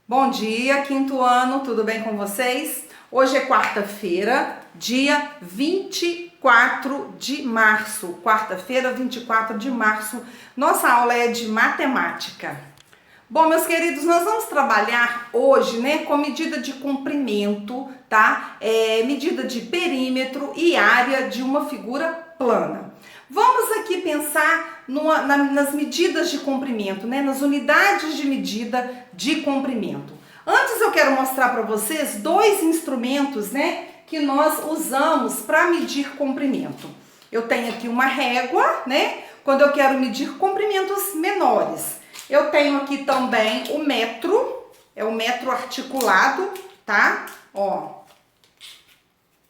Bom dia, quinto ano, tudo bem com vocês? Hoje é quarta-feira, dia 24 de março. Quarta-feira, 24 de março. Nossa aula é de matemática. Bom, meus queridos, nós vamos trabalhar hoje, com medida de comprimento, tá? Medida de perímetro e área de uma figura plana. Vamos aqui pensar nas medidas de comprimento, nas unidades de medida de comprimento. Antes eu quero mostrar para vocês dois instrumentos, que nós usamos para medir comprimento. Eu tenho aqui uma régua, quando eu quero medir comprimentos menores. Eu tenho aqui também o metro, é o metro articulado, tá? Ó.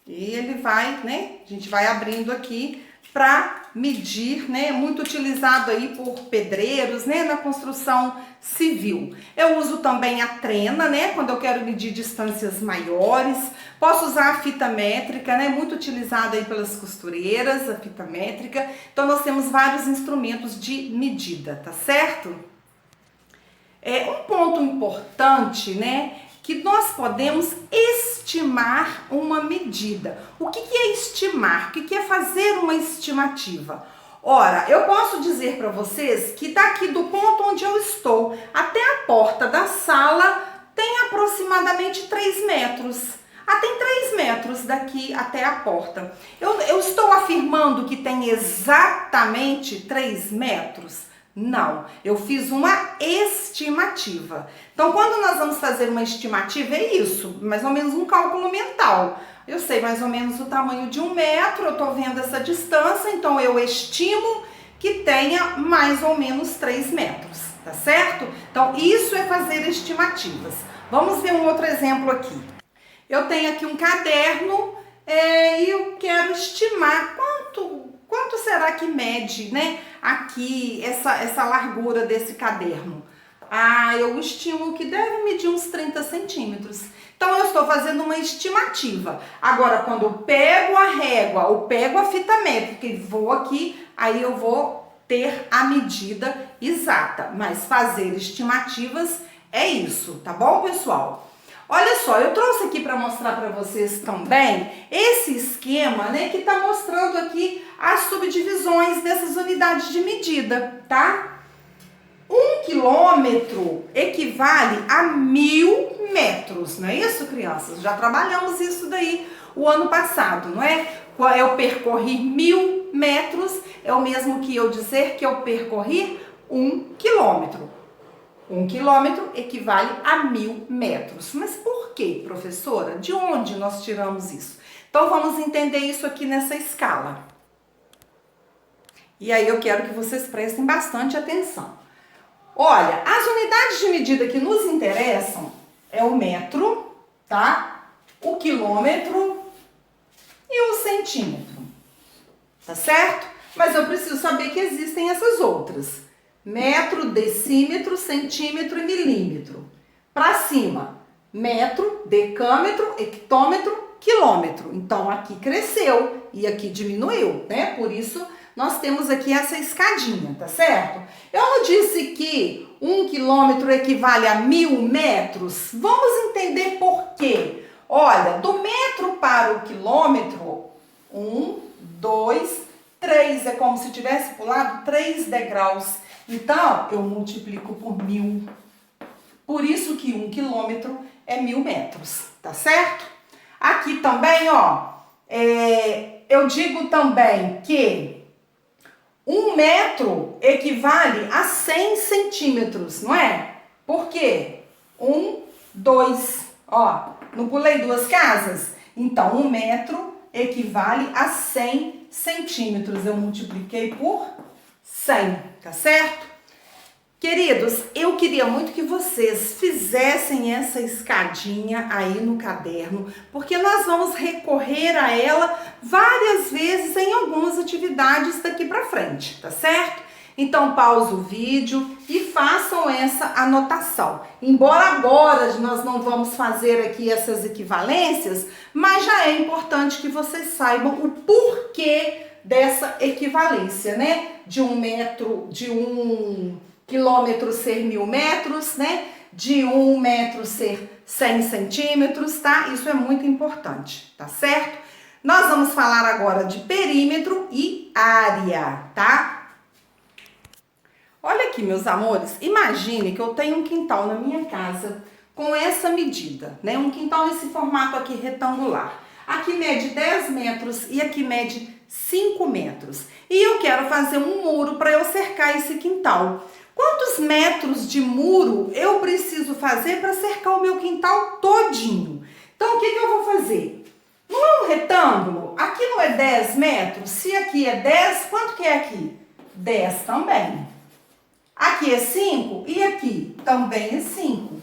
E ele vai, a gente vai abrindo aqui para medir, muito utilizado aí por pedreiros, na construção civil. Eu uso também a trena, quando eu quero medir distâncias maiores. Posso usar a fita métrica, muito utilizada aí pelas costureiras, a fita métrica. Então nós temos vários instrumentos de medida, tá certo? Um ponto importante, que nós podemos estimar uma medida. O que é estimar? O que é fazer uma estimativa? Ora, eu posso dizer para vocês que daqui do ponto onde eu estou até a porta da sala tem aproximadamente 3 metros. Tem 3 metros daqui até a porta. Eu estou afirmando que tem exatamente 3 metros? Não, eu fiz uma estimativa. Então, quando nós vamos fazer uma estimativa, é isso, mais ou menos um cálculo mental. Eu sei mais ou menos o tamanho de 1 metro, eu estou vendo essa distância, então eu estimo que tenha mais ou menos 3 metros, tá certo? Então, isso é fazer estimativas. Vamos ver um outro exemplo aqui. Eu tenho aqui um caderno e eu quero estimar quanto será que mede, aqui essa largura desse caderno. Eu estimo que deve medir uns 30 centímetros. Então eu estou fazendo uma estimativa. Agora, quando eu pego a régua ou pego a fita métrica e vou aqui, aí eu vou ter a medida exata. Mas fazer estimativas é isso, tá bom, pessoal? Olha só, eu trouxe aqui para mostrar para vocês também esse esquema, que está mostrando aqui as subdivisões dessas unidades de medida, tá? 1 quilômetro equivale a 1000 metros, não é isso, crianças? Já trabalhamos isso daí o ano passado, não é? Eu percorri 1000 metros, é o mesmo que eu dizer que eu percorri 1 quilômetro. 1 quilômetro equivale a 1000 metros. Mas por quê, professora? De onde nós tiramos isso? Então, vamos entender isso aqui nessa escala. E aí eu quero que vocês prestem bastante atenção. Olha, as unidades de medida que nos interessam é o metro, tá? O quilômetro e o centímetro. Tá certo? Mas eu preciso saber que existem essas outras. Metro, decímetro, centímetro e milímetro. Para cima, metro, decâmetro, hectômetro, quilômetro. Então, aqui cresceu e aqui diminuiu, Por isso, nós temos aqui essa escadinha, tá certo? Eu não disse que 1 quilômetro equivale a 1000 metros? Vamos entender por quê. Olha, do metro para o quilômetro, 1, 2, 3. É como se tivesse pulado 3 degraus. Então, eu multiplico por 1000. Por isso que 1 quilômetro é 1000 metros, tá certo? Aqui também, eu digo também que 1 metro equivale a 100 centímetros, não é? Por quê? 1, 2, não pulei 2 casas? Então, 1 metro equivale a 100 centímetros. Eu multipliquei por 100, tá certo? Queridos, eu queria muito que vocês fizessem essa escadinha aí no caderno, porque nós vamos recorrer a ela várias vezes em algumas atividades daqui pra frente, tá certo? Então, pausa o vídeo e façam essa anotação. Embora agora nós não vamos fazer aqui essas equivalências, mas já é importante que vocês saibam o porquê dessa equivalência, De 1 quilômetro ser 1000 metros, de 1 metro ser 100 centímetros, tá? Isso é muito importante, tá certo? Nós vamos falar agora de perímetro e área, tá? Olha aqui, meus amores, imagine que eu tenho um quintal na minha casa com essa medida, né? Um quintal nesse formato aqui retangular. Aqui mede 10 metros e aqui mede 5 metros. E eu quero fazer um muro para eu cercar esse quintal. Quantos metros de muro eu preciso fazer para cercar o meu quintal todinho? Então, o que eu vou fazer? Não é um retângulo? Aqui não é 10 metros? Se aqui é 10, quanto que é aqui? 10 também. Aqui é 5 e aqui também é 5.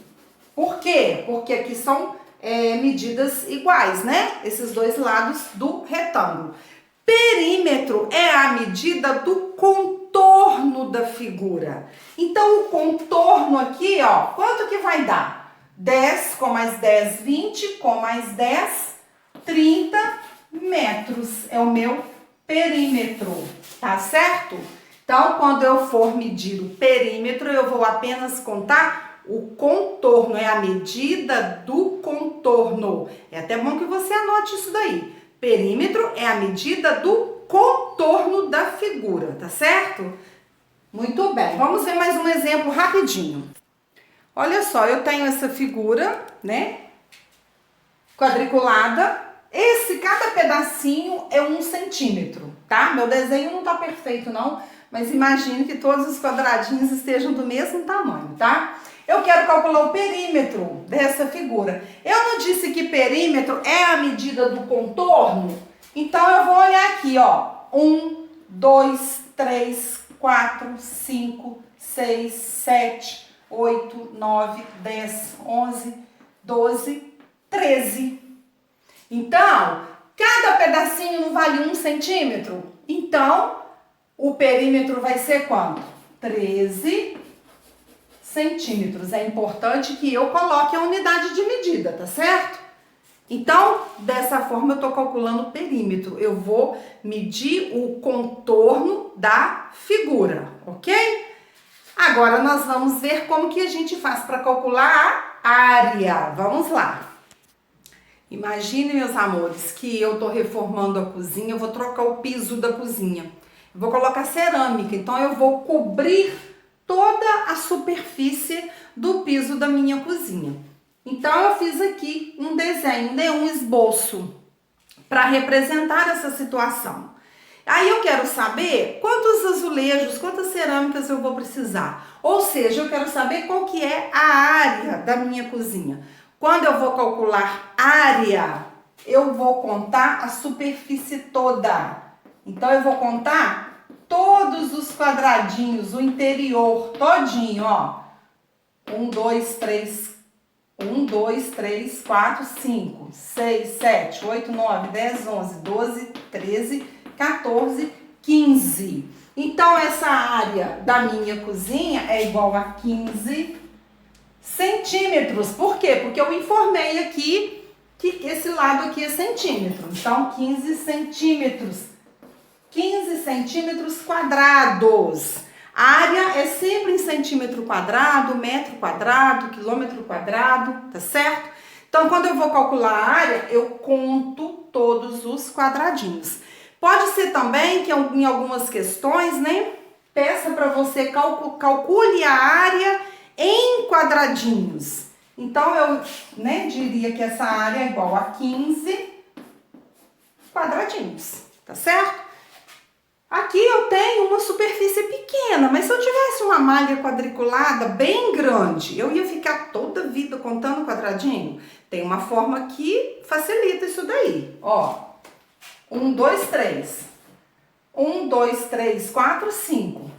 Por quê? Porque aqui são medidas iguais, né? Esses dois lados do retângulo. Perímetro é a medida do contorno da figura. Então, o contorno aqui, ó, quanto que vai dar? 10 com mais 10, 20, com mais 10, 30 metros. É o meu perímetro, tá certo? Então, quando eu for medir o perímetro, eu vou apenas contar o contorno, é a medida do contorno. É até bom que você anote isso daí. Perímetro é a medida do contorno da figura, tá certo? Muito bem, vamos ver mais um exemplo rapidinho. Olha só, eu tenho essa figura, né, quadriculada. Cada pedacinho é 1 centímetro, tá? Meu desenho não tá perfeito não, mas imagine que todos os quadradinhos estejam do mesmo tamanho, tá? Eu quero calcular o perímetro dessa figura. Eu não disse que perímetro é a medida do contorno? Então, eu vou olhar aqui, ó. 1, 2, 3, 4, 5, 6, 7, 8, 9, 10, 11, 12, 13. Então, cada pedacinho não vale 1 centímetro? Então, o perímetro vai ser quanto? 13 centímetros. É importante que eu coloque a unidade de medida, tá certo? Então, dessa forma eu tô calculando o perímetro. Eu vou medir o contorno da figura, ok? Agora nós vamos ver como que a gente faz para calcular a área. Vamos lá. Imagine, meus amores, que eu tô reformando a cozinha, eu vou trocar o piso da cozinha. Eu vou colocar cerâmica, então eu vou cobrir toda a superfície do piso da minha cozinha. Então, eu fiz aqui um desenho, né, um esboço para representar essa situação. Aí eu quero saber quantos azulejos, quantas cerâmicas eu vou precisar. Ou seja, eu quero saber qual que é a área da minha cozinha. Quando eu vou calcular área, eu vou contar a superfície toda. Então, eu vou contar todos os quadradinhos, o interior todinho, ó. 1, 2, 3, 4, 5, 6, 7, 8, 9, 10, 11, 12, 13, 14, 15. Então, essa área da minha cozinha é igual a 15 centímetros. Por quê? Porque eu informei aqui que esse lado aqui é centímetro. Então, 15 centímetros. 15 centímetros quadrados. A área é sempre em centímetro quadrado, metro quadrado, quilômetro quadrado, tá certo? Então, quando eu vou calcular a área, eu conto todos os quadradinhos. Pode ser também que em algumas questões, né, peça para você calcule a área em quadradinhos. Então, eu, né, diria que essa área é igual a 15 quadradinhos, tá certo? Aqui eu tenho uma superfície pequena, mas se eu tivesse uma malha quadriculada bem grande, eu ia ficar toda a vida contando quadradinho? Tem uma forma que facilita isso daí, ó. 1, 2, 3. 1, 2, 3, 4, 5.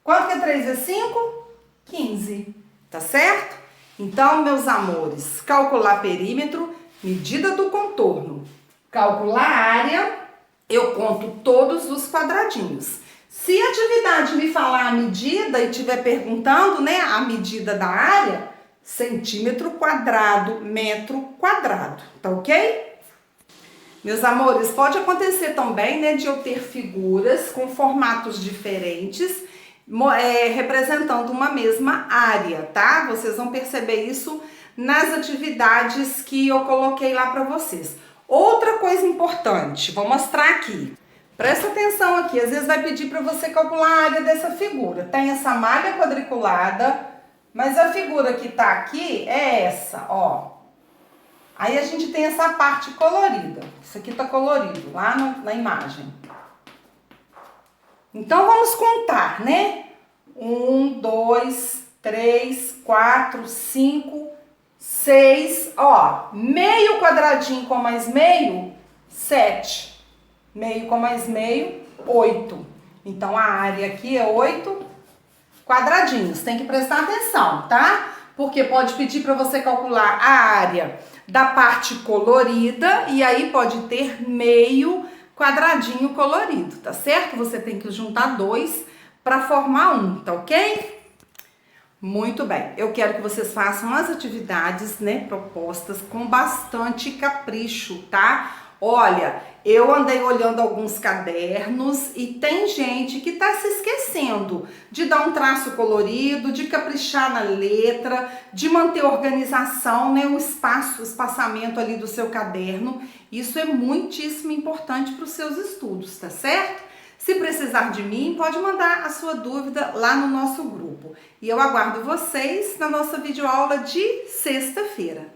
Quanto que é 3 vezes 5? 15, tá certo? Então, meus amores, calcular perímetro, medida do contorno, calcular área, eu conto todos os quadradinhos. Se a atividade me falar a medida e estiver perguntando, né, a medida da área, centímetro quadrado, metro quadrado, tá ok? Meus amores, pode acontecer também, né, de eu ter figuras com formatos diferentes representando uma mesma área, tá? Vocês vão perceber isso nas atividades que eu coloquei lá para vocês. Outra coisa importante, vou mostrar aqui. Presta atenção aqui, às vezes vai pedir para você calcular a área dessa figura. Tem essa malha quadriculada, mas a figura que tá aqui é essa, ó. Aí a gente tem essa parte colorida. Isso aqui tá colorido lá na imagem. Então vamos contar, né? 1, 2, 3, 4, 5, 6, ó. Meio quadradinho com mais meio, 7. Meio com mais meio, 8. Então, a área aqui é 8 quadradinhos. Tem que prestar atenção, tá? Porque pode pedir para você calcular a área da parte colorida e aí pode ter meio quadradinho colorido, tá certo? Você tem que juntar 2 para formar 1, tá ok? Muito bem. Eu quero que vocês façam as atividades, né, propostas com bastante capricho, tá? Olha, eu andei olhando alguns cadernos e tem gente que tá se esquecendo de dar um traço colorido, de caprichar na letra, de manter organização, né, o espaçamento ali do seu caderno. Isso é muitíssimo importante para os seus estudos, tá certo? Se precisar de mim, pode mandar a sua dúvida lá no nosso grupo. E eu aguardo vocês na nossa videoaula de sexta-feira.